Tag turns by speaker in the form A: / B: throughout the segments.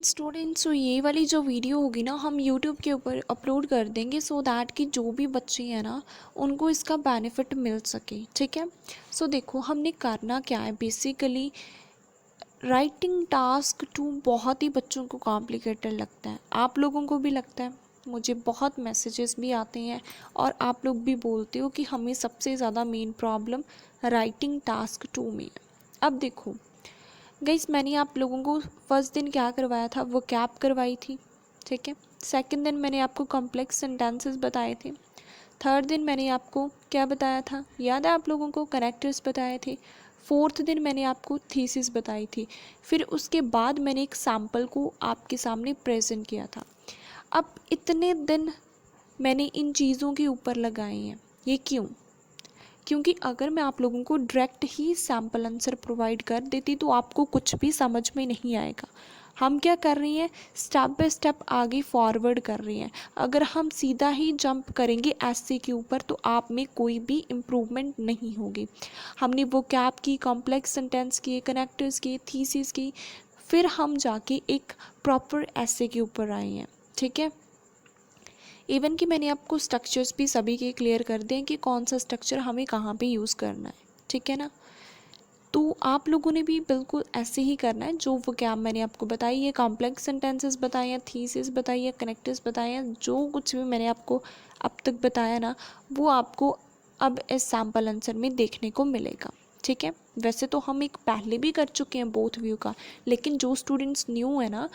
A: Students, तो ये वाली जो वीडियो होगी ना हम यूट्यूब के ऊपर अपलोड कर देंगे सो दैट कि जो भी बच्चे हैं ना उनको इसका बेनिफिट मिल सके। ठीक है। सो देखो हमने करना क्या है बेसिकली। राइटिंग टास्क 2 बहुत ही बच्चों को कॉम्प्लिकेटेड लगता है, आप लोगों को भी लगता है, मुझे बहुत मैसेजेस भी आते हैं और आप लोग भी बोलते हो कि हमें सबसे ज़्यादा मेन प्रॉब्लम राइटिंग टास्क 2 में है। अब देखो गाइस, मैंने आप लोगों को फर्स्ट दिन क्या करवाया था, वो कैप करवाई थी। ठीक है। सेकंड दिन मैंने आपको कॉम्प्लेक्स सेंटेंसेस बताए थे। थर्ड दिन मैंने आपको क्या बताया था, याद है आप लोगों को, कनेक्टर्स बताए थे। फोर्थ दिन मैंने आपको थीसिस बताई थी। फिर उसके बाद मैंने एक सैम्पल को आपके सामने प्रेजेंट किया था। अब इतने दिन मैंने इन चीज़ों के ऊपर लगाए हैं, ये क्यों? क्योंकि अगर मैं आप लोगों को डायरेक्ट ही सैम्पल आंसर प्रोवाइड कर देती तो आपको कुछ भी समझ में नहीं आएगा। हम क्या कर रही हैं, स्टेप बाय स्टेप आगे फॉरवर्ड कर रही हैं। अगर हम सीधा ही जंप करेंगे ऐसे के ऊपर तो आप में कोई भी इम्प्रूवमेंट नहीं होगी। हमने वो कैप की, कॉम्प्लेक्स सेंटेंस की, कनेक्टर्स की, थीसिस की, फिर हम जाके एक प्रॉपर ऐसे के ऊपर आए हैं। ठीक है। इवन कि मैंने आपको स्ट्रक्चर्स भी सभी के क्लियर कर दें कि कौन सा स्ट्रक्चर हमें कहाँ पे यूज़ करना है। ठीक है ना। तो आप लोगों ने भी बिल्कुल ऐसे ही करना है, जो वो क्या मैंने आपको बताई है, कॉम्प्लेक्स सेंटेंसेस बताए हैं, थीसिस बताई है, कनेक्टर्स बताए हैं, जो कुछ भी मैंने आपको अब तक बताया ना वो आपको अब इस सैम्पल आंसर में देखने को मिलेगा। ठीक है। वैसे तो हम एक पहले भी कर चुके हैं बोथ व्यू का, लेकिन जो स्टूडेंट्स न्यू है ना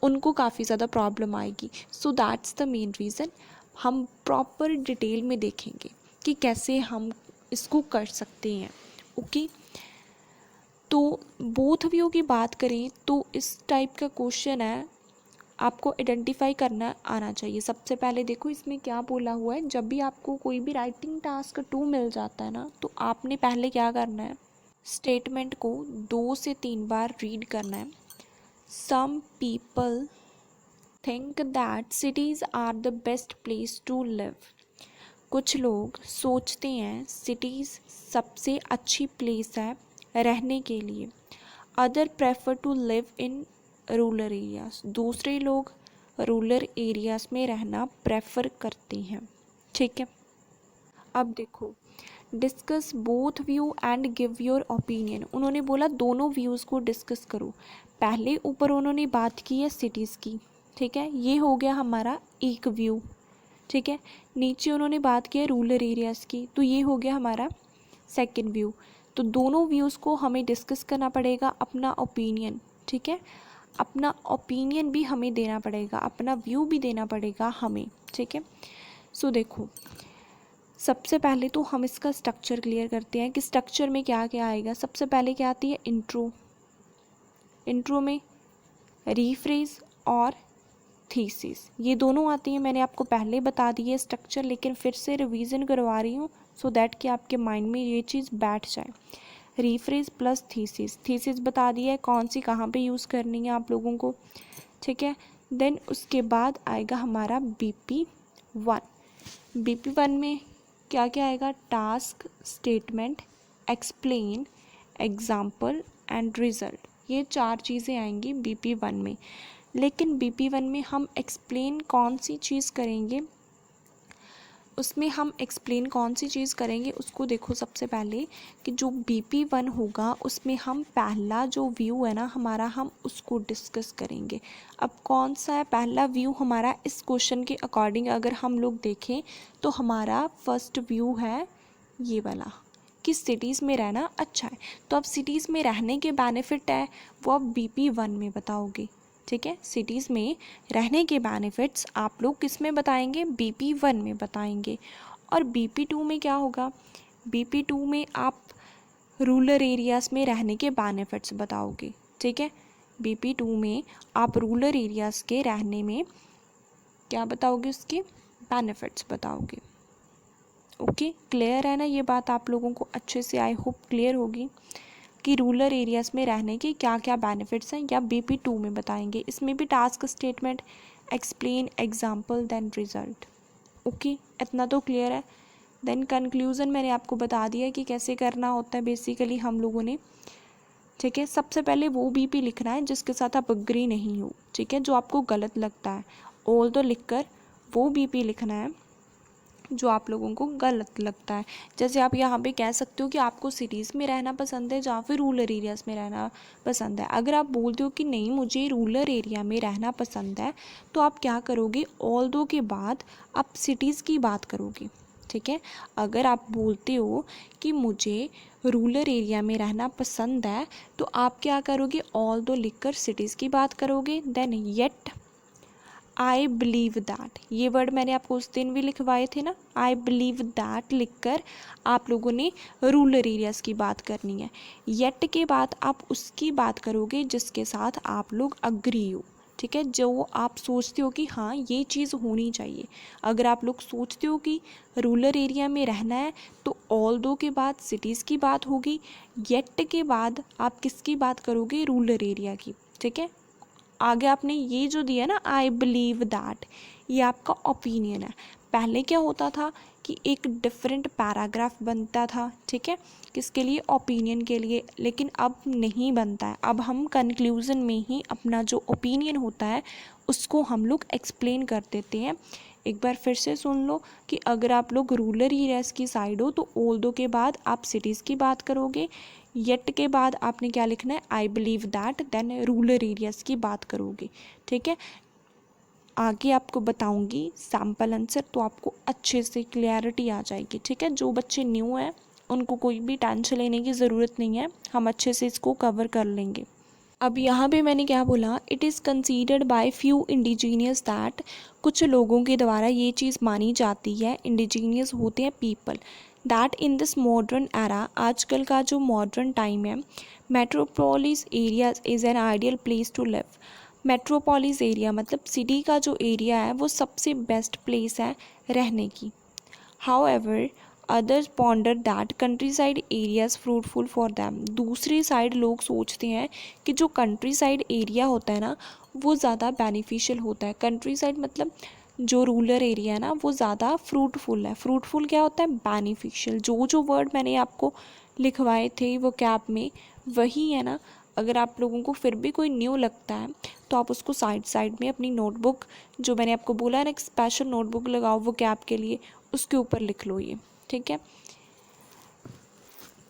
A: उनको काफ़ी ज़्यादा प्रॉब्लम आएगी। So that's the main reason. हम प्रॉपर डिटेल में देखेंगे कि कैसे हम इसको कर सकते हैं। ओके। तो बोथ व्यू की बात करें तो इस टाइप का क्वेश्चन है, आपको आइडेंटिफाई करना आना चाहिए। सबसे पहले देखो इसमें क्या बोला हुआ है, जब भी आपको कोई भी राइटिंग टास्क 2 मिल जाता है ना तो आपने पहले क्या करना है, स्टेटमेंट को 2 से 3 बार रीड करना है। Some people think that cities are the best place to live. कुछ लोग सोचते हैं सिटीज़ सबसे अच्छी प्लेस है रहने के लिए। Other prefer to live in rural areas. दूसरे लोग रूरल एरियाज में रहना प्रेफर करते हैं। ठीक है। अब देखो, discuss both view and give your opinion. उन्होंने बोला दोनों व्यूज़ को डिस्कस करो। पहले ऊपर उन्होंने बात की है सिटीज़ की। ठीक है, ये हो गया हमारा एक व्यू। ठीक है। नीचे उन्होंने बात की है रूरल एरियाज़ की, तो ये हो गया हमारा सेकंड व्यू। तो दोनों व्यूज़ को हमें डिस्कस करना पड़ेगा, अपना ओपिनियन। ठीक है। अपना ओपिनियन भी हमें देना पड़ेगा, अपना व्यू भी देना पड़ेगा हमें। ठीक है। सो देखो, सबसे पहले तो हम इसका स्ट्रक्चर क्लियर करते हैं कि स्ट्रक्चर में क्या क्या आएगा। सबसे पहले क्या आती है, इंट्रो। इंट्रो में रीफ्रेज और थीसिस, ये दोनों आती हैं। मैंने आपको पहले बता दी है स्ट्रक्चर, लेकिन फिर से रिवीजन करवा रही हूँ सो दैट कि आपके माइंड में ये चीज़ बैठ जाए। रीफ्रेज प्लस थीसिस, थीसिस बता दिया है कौन सी कहाँ पे यूज़ करनी है आप लोगों को। ठीक है। देन उसके बाद आएगा हमारा BP1। BP1 में क्या क्या आएगा, task, statement, explain, example and result. ये 4 चीज़ें आएंगी BP1 में। लेकिन BP1 में हम एक्सप्लेन कौन सी चीज़ करेंगे, उसमें हम एक्सप्लेन कौन सी चीज़ करेंगे उसको देखो। सबसे पहले कि जो BP1 होगा उसमें हम पहला जो व्यू है ना हमारा, हम उसको डिस्कस करेंगे। अब कौन सा है पहला व्यू हमारा, इस क्वेश्चन के अकॉर्डिंग अगर हम लोग देखें तो हमारा फर्स्ट व्यू है ये वाला कि सिटीज़ में रहना अच्छा है। तो अब सिटीज़ में रहने के बेनिफिट है वो अब BP1 में बताओगे। ठीक है। सिटीज़ में रहने के बेनिफिट्स आप लोग किस में बताएंगे, BP1 में बताएंगे। और BP2 में क्या होगा, BP2 में आप रूरल एरियाज़ में रहने के बेनिफिट्स बताओगे। ठीक है। BP2 में आप रूरल एरियाज़ के रहने में क्या बताओगे, उसके बेनिफिट्स बताओगे। ओके, क्लियर है ना ये बात आप लोगों को अच्छे से, आई होप क्लियर होगी कि रूरल एरियाज़ में रहने के क्या क्या बेनिफिट्स हैं, या BP2 में बताएंगे। इसमें भी task, statement, explain, example then result. Okay, इतना तो क्लियर है। देन कंक्लूज़न मैंने आपको बता दिया कि कैसे करना होता है बेसिकली हम लोगों ने। ठीक है। सबसे पहले वो बीपी लिखना है जिसके साथ आप अग्री नहीं हो, ठीक है, जो आपको गलत लगता है। ऑल दो लिखकर वो बीपी लिखना है जो आप लोगों को गलत लगता है। जैसे आप यहाँ पे कह सकते हो कि आपको सिटीज़ में रहना पसंद है या फिर रूरल एरियाज़ में रहना पसंद है। अगर आप बोलते हो कि नहीं मुझे रूरल एरिया में रहना पसंद है, तो आप क्या करोगे, ऑल दो के बाद आप सिटीज़ की बात करोगे, ठीक है। अगर आप बोलते हो कि मुझे रूरल एरिया में रहना पसंद है, तो आप क्या करोगे, ऑल दो लिखकर सिटीज़ की बात करोगे। Then yet I believe that, ये वर्ड मैंने आपको उस दिन भी लिखवाए थे ना, आई बिलीव दैट लिखकर आप लोगों ने रूरल एरियाज़ की बात करनी है। येट के बाद आप उसकी बात करोगे जिसके साथ आप लोग अग्री हो, ठीक है, जो आप सोचते हो कि हाँ ये चीज़ होनी चाहिए। अगर आप लोग सोचते हो कि रूरल एरिया में रहना है, तो ऑल दो के बाद सिटीज़ की बात होगी। येट के बाद आप किसकी बात करोगे, रूरल एरिया की, ठीक है। आगे आपने ये जो दिया ना, आई बिलीव दैट, ये आपका ओपिनियन है। पहले क्या होता था कि एक डिफरेंट पैराग्राफ बनता था, ठीक है, किसके लिए, ओपिनियन के लिए, लेकिन अब नहीं बनता है। अब हम कंक्लूज़न में ही अपना जो ओपिनियन होता है उसको हम लोग एक्सप्लेन कर देते हैं। एक बार फिर से सुन लो कि अगर आप लोग रूरल एरियाज़ की साइड हो तो ऑल दो के बाद आप सिटीज़ की बात करोगे। येट के बाद आपने क्या लिखना है, I believe that, then rural areas की बात करोगे, ठीक है। आगे आपको बताऊंगी सैम्पल आंसर, तो आपको अच्छे से क्लियरिटी आ जाएगी, ठीक है। जो बच्चे न्यू हैं उनको कोई भी टेंशन लेने की ज़रूरत नहीं है, हम अच्छे से इसको कवर कर लेंगे। अब यहाँ पे मैंने क्या बोला, it is considered bye few indigenous that, कुछ लोगों के द्वारा ये चीज़ मानी जाती है, इंडिजीनियस होते हैं people, that in this modern era, आजकल का जो मॉडर्न टाइम है, metropolis areas is an ideal place to live. Metropolis area मतलब सिटी का जो एरिया है वो सबसे बेस्ट प्लेस है रहने की। However others ponder that country side areas fruitful for them, दूसरी साइड लोग सोचते हैं कि जो कंट्री साइड एरिया होता है ना वो ज़्यादा बेनिफिशियल होता है। कंट्री साइड मतलब जो रूरल एरिया है ना वो ज़्यादा फ्रूटफुल है। फ्रूटफुल क्या होता है, बेनिफिशियल। जो जो वर्ड मैंने आपको लिखवाए थे वो कैप में वही है ना। अगर आप लोगों को फिर भी कोई न्यू लगता है तो आप उसको साइड साइड में अपनी नोटबुक, जो मैंने आपको बोला है ना, एक स्पेशल नोटबुक लगाओ वो कैप के लिए, उसके ऊपर लिख लो ये, ठीक है।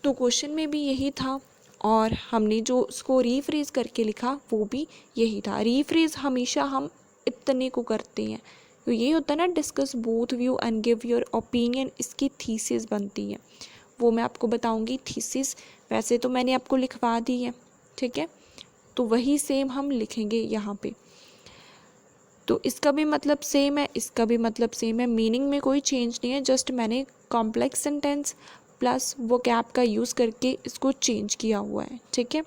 A: तो क्वेश्चन में भी यही था और हमने जो उसको रीफ्रेज करके लिखा वो भी यही था। रीफ्रेज हमेशा हम इतने को करते हैं, तो ये होता है ना, discuss both view and give your opinion, इसकी थीसिस बनती है, वो मैं आपको बताऊंगी थीसिस। वैसे तो मैंने आपको लिखवा दी है, ठीक है, तो वही सेम हम लिखेंगे यहाँ पे। तो इसका भी मतलब सेम है, इसका भी मतलब सेम है, मीनिंग में कोई चेंज नहीं है, जस्ट मैंने कॉम्प्लेक्स सेंटेंस प्लस वो कैप का यूज़ करके इसको चेंज किया हुआ है, ठीक है।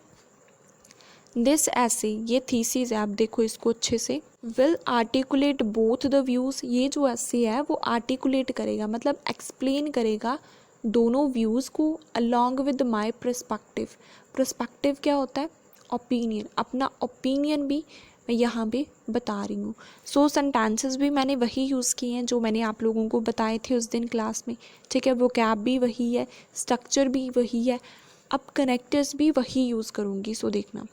A: दिस ऐसे, ये थीसिस है, आप देखो इसको अच्छे से, will articulate both the views, ये जो ऐसे है वो आर्टिकुलेट करेगा मतलब एक्सप्लेन करेगा दोनों व्यूज़ को along with my perspective. Perspective क्या होता है, ओपिनियन, अपना ओपिनियन भी मैं यहाँ पे बता रही हूँ। सो सेंटेंसेस भी मैंने वही यूज़ किए हैं जो मैंने आप लोगों को बताए थे उस दिन क्लास में, ठीक है। वो कैप भी वही है, स्ट्रक्चर भी वही है, अब कनेक्टर्स भी वही यूज़ करूँगी। सो देखना,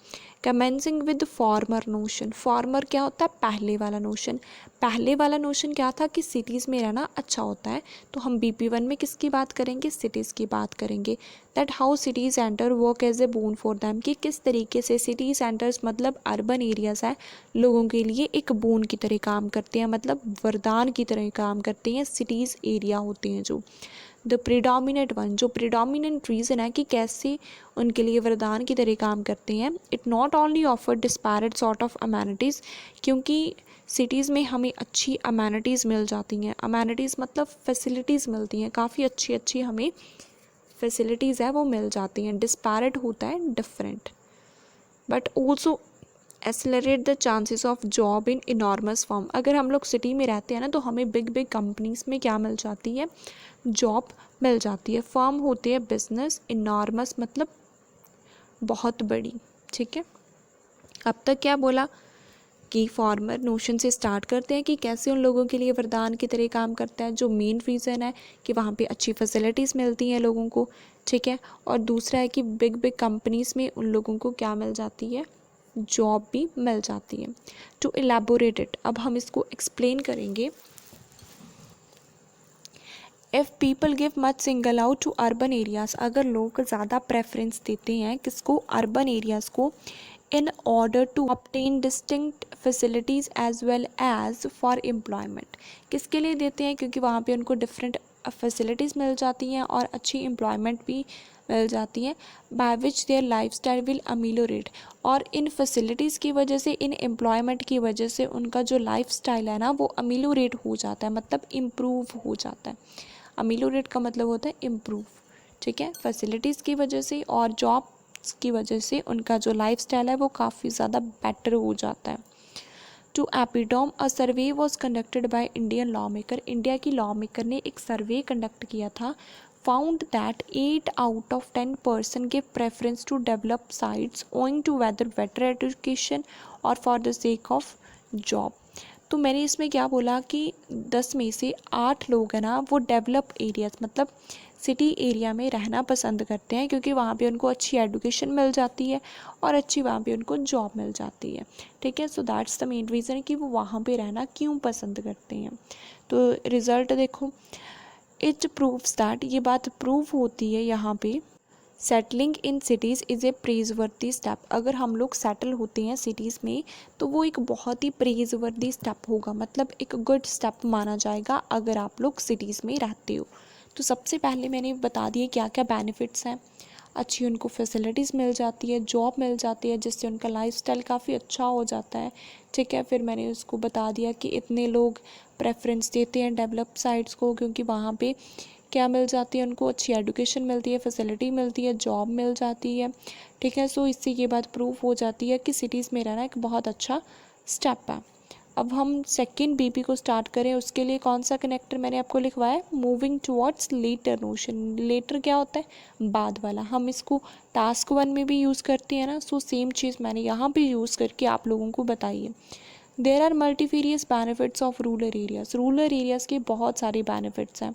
A: commencing with farmer notion, farmer क्या होता है, पहले वाला नोशन। पहले वाला नोशन क्या था कि सिटीज़ में रहना अच्छा होता है, तो हम BP1 में किसकी बात करेंगे, सिटीज़ की बात करेंगे। That how city centre work as a boon for them, कि किस तरीके से सिटी सेंटर्स मतलब अर्बन एरियाज़ है लोगों के लिए एक बोन की तरह काम करते हैं, मतलब वरदान की तरह काम करते हैं सिटीज़ एरिया होते हैं जो। द प्रिडोमिनेंट वन, जो प्रिडोमिनेंट रीज़न है कि कैसे उनके लिए वरदान की तरह काम करते हैं, it not only offer disparate sort of amenities, क्योंकि सिटीज़ में हमें अच्छी अमेनिटीज़ मिल जाती हैं। अमेनिटीज़ मतलब फैसिलिटीज़ मिलती हैं, काफ़ी अच्छी अच्छी हमें फैसिलिटीज़ है वो मिल जाती हैं। डिस्पैरेट होता है different, but also accelerate the chances of job in enormous form. अगर हम लोग सिटी में रहते हैं ना तो हमें बिग बिग कंपनीज़ में क्या मिल जाती है, जॉब मिल जाती है। फर्म होती है बिजनेस, इनॉर्मस मतलब बहुत बड़ी, ठीक है। अब तक क्या बोला कि फार्मर नोशन से स्टार्ट करते हैं कि कैसे उन लोगों के लिए वरदान की तरह काम करता है, जो मेन रीज़न है कि वहाँ पे अच्छी फैसिलिटीज़ मिलती हैं लोगों को, ठीक है। और दूसरा है कि बिग बिग कंपनीज़ में उन लोगों को क्या मिल जाती है, जॉब भी मिल जाती है। टू एलैबोरेट इट, अब हम इसको एक्सप्लेन करेंगे। If people give much single out to urban areas, अगर लोग ज़्यादा प्रेफरेंस देते हैं किसको, अर्बन एरियाज़ को, in order to obtain distinct facilities as well as for employment, किसके लिए देते हैं, क्योंकि वहाँ पे उनको डिफरेंट फैसिलिटीज़ मिल जाती हैं और अच्छी एम्प्लॉयमेंट भी मिल जाती है, by which their lifestyle will ameliorate, और इन फैसिलिटीज़ की वजह से, इन एम्प्लॉयमेंट की वजह से उनका जो लाइफ स्टाइल है ना वो अमीलोरेट हो जाता है, मतलब इम्प्रूव हो जाता है। अमीलोरेट का मतलब होता है इम्प्रूव, ठीक है। फैसिलिटीज़ की वजह से और जॉब्स की वजह से उनका जो लाइफ स्टाइल है वो काफ़ी ज़्यादा बेटर हो जाता है। To epitome, a survey was conducted by Indian lawmaker, India की लॉ मेकर ने एक सर्वे कंडक्ट किया था। Found that 8 out of 10 person give preference to develop sites owing to whether better education और for the sake of job. तो मैंने इसमें क्या बोला कि 10 में से 8 लोग हैं ना वो डेवलप एरियाज मतलब सिटी एरिया में रहना पसंद करते हैं, क्योंकि वहाँ पे उनको अच्छी एजुकेशन मिल जाती है और अच्छी वहाँ पे उनको जॉब मिल जाती है, ठीक है। So that's the main reason कि वो वहाँ पे रहना क्यों पसंद करते हैं। तो रिज़ल्ट देखो, इट प्रूव्स दैट, ये बात प्रूव होती है यहाँ पे, settling in cities is a praiseworthy step, अगर हम लोग सेटल होते हैं सिटीज़ में तो वो एक बहुत ही प्रेज़वर्दी स्टेप होगा, मतलब एक गुड स्टेप माना जाएगा अगर आप लोग सिटीज़ में रहते हो। तो सबसे पहले मैंने बता दिए क्या क्या बेनिफिट्स हैं, अच्छी उनको फैसिलिटीज़ मिल जाती है, जॉब मिल जाती है जिससे उनका लाइफस्टाइल काफ़ी अच्छा हो जाता है, ठीक है। फिर मैंने उसको बता दिया कि इतने लोग प्रेफरेंस देते हैं डेवलप साइट्स को, क्योंकि वहाँ पे क्या मिल जाती है, उनको अच्छी एजुकेशन मिलती है, फैसिलिटी मिलती है, जॉब मिल जाती है, ठीक है। सो इससे ये बात प्रूव हो जाती है कि सिटीज़ में रहना एक बहुत अच्छा स्टेप है। अब हम सेकंड बीपी को स्टार्ट करें, उसके लिए कौन सा कनेक्टर मैंने आपको लिखवाया है, moving towards latter notion. Latter क्या होता है, बाद वाला, हम इसको टास्क 1 में भी यूज़ करते हैं ना, सो सेम चीज़ मैंने यहाँ पे यूज़ करके आप लोगों को बताई है। There are multifarious benefits of rural areas, rural areas के बहुत सारे बेनिफिट्स हैं।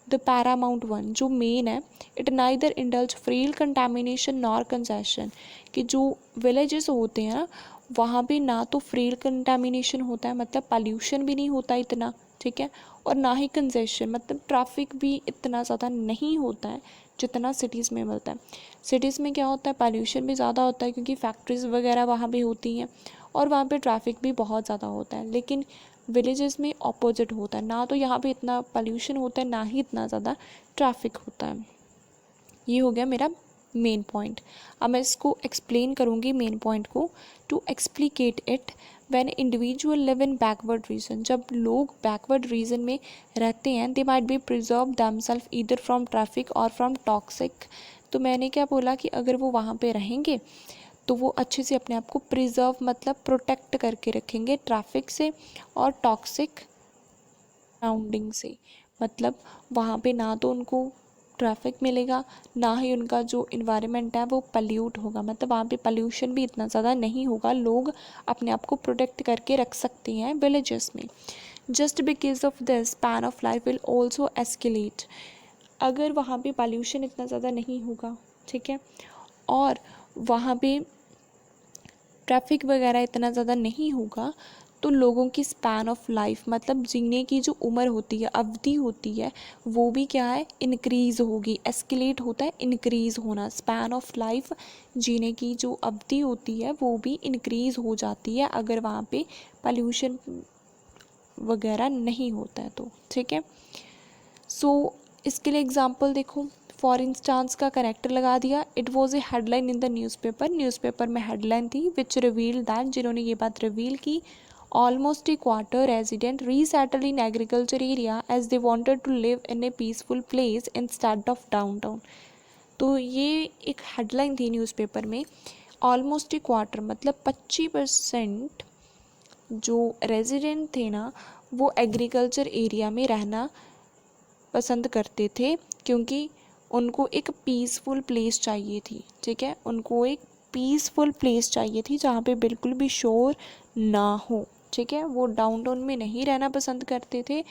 A: द पैरामाउंट वन जो मेन है, it neither indulge frill contamination nor congestion, कि जो विलेजेस होते हैं ना वहाँ पे ना तो फ्रील कंटामिनेशन होता है, मतलब पॉल्यूशन भी नहीं होता इतना, ठीक है, और ना ही कंजेशन मतलब ट्रैफिक भी इतना ज़्यादा नहीं होता है जितना सिटीज़ में मिलता है। सिटीज़ में क्या होता है, पॉल्यूशन भी ज़्यादा होता है क्योंकि फैक्ट्रीज़ वगैरह वहाँ पे होती हैं और वहाँ पे ट्रैफिक भी बहुत ज़्यादा होता है, लेकिन विलेजेस में ऑपोजिट होता है, ना तो यहाँ पे इतना पॉल्यूशन होता है ना ही इतना ज़्यादा ट्रैफिक होता है। ये हो गया मेरा मेन पॉइंट। अब मैं इसको एक्सप्लेन करूँगी मेन पॉइंट को। To explicate it, when individual live in backward region, जब लोग बैकवर्ड रीजन में रहते हैं, they might be preserve themselves either from traffic और फ्रॉम टॉक्सिक। तो मैंने क्या बोला कि अगर वो वहाँ पे रहेंगे तो वो अच्छे से अपने आप को प्रिजर्व मतलब प्रोटेक्ट करके रखेंगे ट्रैफिक से और टॉक्सिक सराउंडिंग से, मतलब वहाँ पे ना तो उनको ट्रैफिक मिलेगा ना ही उनका जो इन्वायरमेंट है वो पल्यूट होगा, मतलब वहाँ पे पल्यूशन भी इतना ज़्यादा नहीं होगा, लोग अपने आप को प्रोटेक्ट करके रख सकते हैं विलेजेस में। Just because of this span of life will also escalate, अगर वहाँ पे पॉल्यूशन इतना ज़्यादा नहीं होगा, ठीक है, और वहाँ पे ट्रैफिक वगैरह इतना ज़्यादा नहीं होगा, तो लोगों की स्पैन ऑफ लाइफ मतलब जीने की जो उम्र होती है, अवधि होती है, वो भी क्या है, इंक्रीज़ होगी। एस्केलेट होता है इंक्रीज़ होना, स्पैन ऑफ लाइफ जीने की जो अवधि होती है वो भी इंक्रीज़ हो जाती है अगर वहाँ पे पॉल्यूशन वगैरह नहीं होता है तो, ठीक है। सो इसके लिए एग्जांपल देखो, फॉर इंस्टांस का कनेक्टर लगा दिया, it was a headline in the newspaper, newspaper में हेडलाइन थी, विच रिवील दैट, जिन्होंने ये बात रिवील की, almost a quarter resident resettle in agriculture area as they wanted to live in a peaceful place instead of downtown. तो ये एक headline थी न्यूज़पेपर में, ऑलमोस्ट ए क्वार्टर मतलब 25% जो रेजिडेंट थे ना वो एग्रीकल्चर एरिया में रहना पसंद करते थे, क्योंकि उनको एक पीसफुल प्लेस चाहिए थी, ठीक है, उनको एक पीसफुल प्लेस चाहिए थी जहाँ पे बिल्कुल भी शोर ना हो, ठीक है। वो डाउनटाउन में नहीं रहना पसंद करते थे।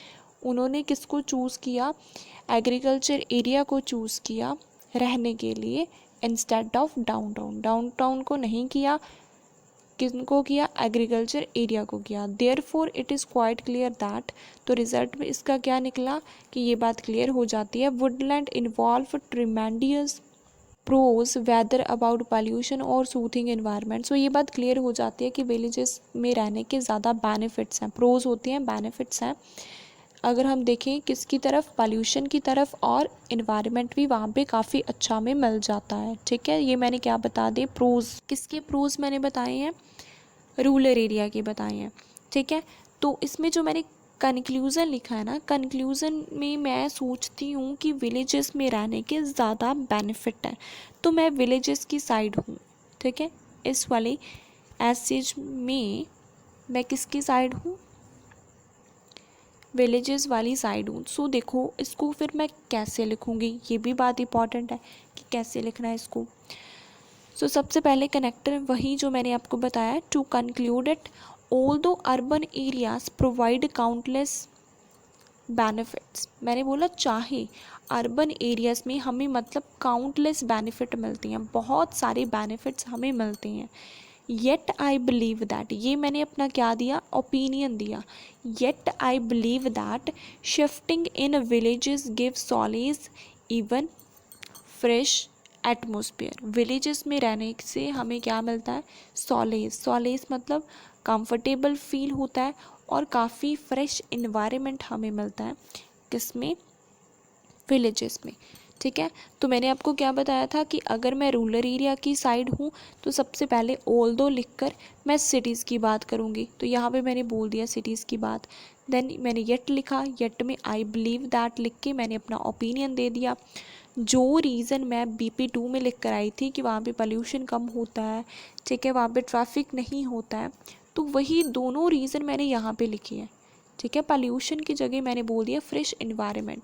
A: उन्होंने किसको चूज़ किया, एग्रीकल्चर एरिया को चूज़ किया रहने के लिए इंस्टेड ऑफ डाउनटाउन। डाउनटाउन को नहीं किया, किनको किया, एग्रीकल्चर एरिया को किया। Therefore it is quite clear that, तो रिजल्ट में इसका क्या निकला कि ये बात क्लियर हो जाती है, woodland involve tremendous pros whether about pollution और सूथिंग एनवायरनमेंट। सो ये बात क्लियर हो जाती है कि विलेजेस में रहने के ज़्यादा बेनिफिट्स हैं, प्रोज होते हैं, बेनिफिट्स हैं। अगर हम देखें किसकी तरफ, पॉल्यूशन की तरफ, और इन्वायरमेंट भी वहाँ पे काफ़ी अच्छा में मिल जाता है, ठीक है। ये मैंने क्या बता दें, प्रोज, किसके प्रोज मैंने बताए हैं, रूरल एरिया के बताए हैं, ठीक है। तो इसमें जो मैंने कंक्लूज़न लिखा है ना, कंक्लूज़न में मैं सोचती हूँ कि विलेजेस में रहने के ज़्यादा बेनिफिट है, तो मैं विलेजेस की साइड हूँ, ठीक है। इस वाले एसेज में मैं किसकी साइड हूँ, विलेजेस वाली साइड हूँ। सो देखो इसको फिर मैं कैसे लिखूँगी, ये भी बात इंपॉर्टेंट है कि कैसे लिखना है इसको। सो सबसे पहले कनेक्टर वही जो मैंने आपको बताया, to conclude it, although urban areas provide countless benefits. मैंने बोला चाहे अर्बन एरियाज़ में हमें मतलब काउंटलेस बेनिफिट मिलती हैं, बहुत सारे बेनिफिट्स हमें मिलते हैं। येट आई बिलीव दैट, ये मैंने अपना क्या दिया, ओपिनियन दिया। Yet I believe that shifting in villages give solace even fresh atmosphere. Villages में रहने से हमें क्या मिलता है, सॉलेज। सॉलेज मतलब कंफर्टेबल फील होता है और काफ़ी फ्रेश इन्वायरमेंट हमें मिलता है, किसमें, विलेजेस में, ठीक है। तो मैंने आपको क्या बताया था कि अगर मैं रूरल एरिया की साइड हूँ तो सबसे पहले ऑल्दो लिखकर मैं सिटीज़ की बात करूँगी, तो यहाँ पे मैंने बोल दिया सिटीज़ की बात। देन मैंने येट लिखा, येट में आई बिलीव दैट लिख के मैंने अपना ओपिनियन दे दिया। जो रीज़न मैं BP2 में लिख कर आई थी कि वहाँ पे पोल्यूशन कम होता है, ठीक है, वहाँ पे ट्रैफिक नहीं होता है, तो वही दोनों रीज़न मैंने यहाँ पे लिखी है, ठीक है। पोल्यूशन की जगह मैंने बोल दिया फ्रेश इन्वायरमेंट,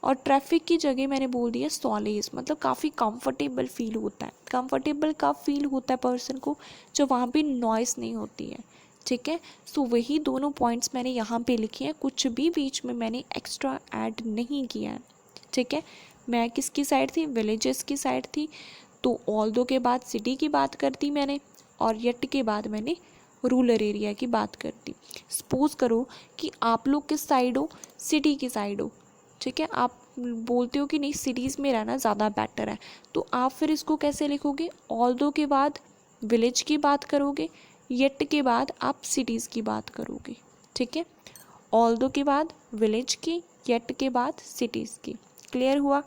A: और ट्रैफिक की जगह मैंने बोल दिया सॉलेज, मतलब काफ़ी कंफर्टेबल फील होता है। कंफर्टेबल कब फील होता है पर्सन को, जब वहाँ पे नॉइस नहीं होती है, ठीक है। सो वही दोनों पॉइंट्स मैंने यहाँ पे लिखे हैं, कुछ भी बीच में मैंने एक्स्ट्रा ऐड नहीं किया है, ठीक है। मैं किसकी साइड थी, विलेजेस की साइड थी। तो ऑल्दो के बाद सिटी की बात कर दी मैंने, और येट के बाद मैंने रूरल एरिया की बात कर दी। सपोज करो कि आप लोग किस साइड हो, सिटी की साइड हो, ठीक है। आप बोलते हो कि नहीं सिटीज़ में रहना ज़्यादा बेटर है, तो आप फिर इसको कैसे लिखोगे, ऑल्दो के बाद विलेज की बात करोगे, येट के बाद आप सिटीज़ की बात करोगे, ठीक है। ऑल्दो के बाद विलेज की, येट के बाद सिटीज़ की। क्लियर हुआ,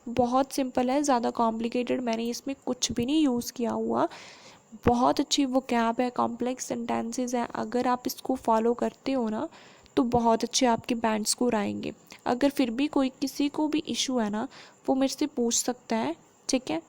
A: बहुत सिंपल है, ज़्यादा कॉम्प्लिकेटेड मैंने इसमें कुछ भी नहीं यूज़ किया हुआ। बहुत अच्छी वोकैब है, कॉम्प्लेक्स सेंटेंसेस हैं, अगर आप इसको फॉलो करते हो ना तो बहुत अच्छे आपके बैंड स्कोर आएंगे। अगर फिर भी कोई किसी को भी इशू है ना वो मेरे से पूछ सकता है, ठीक है।